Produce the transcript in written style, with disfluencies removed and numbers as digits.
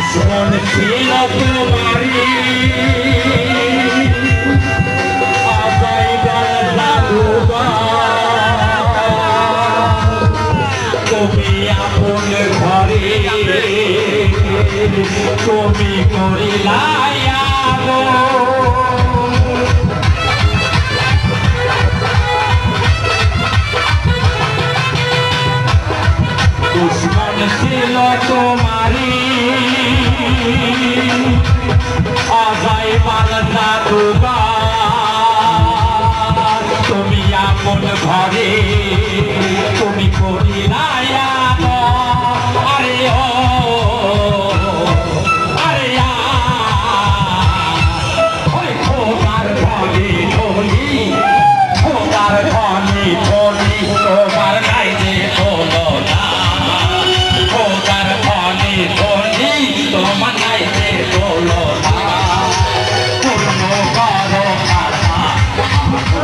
দুশ্মন ছিল তোমারি তুমি আপন ঘরে তুমি করিলাই দুশ্মন ছিল তোমারি অজয় বালনা দুবা তুমি আপন ঘরে তুমি করিলাই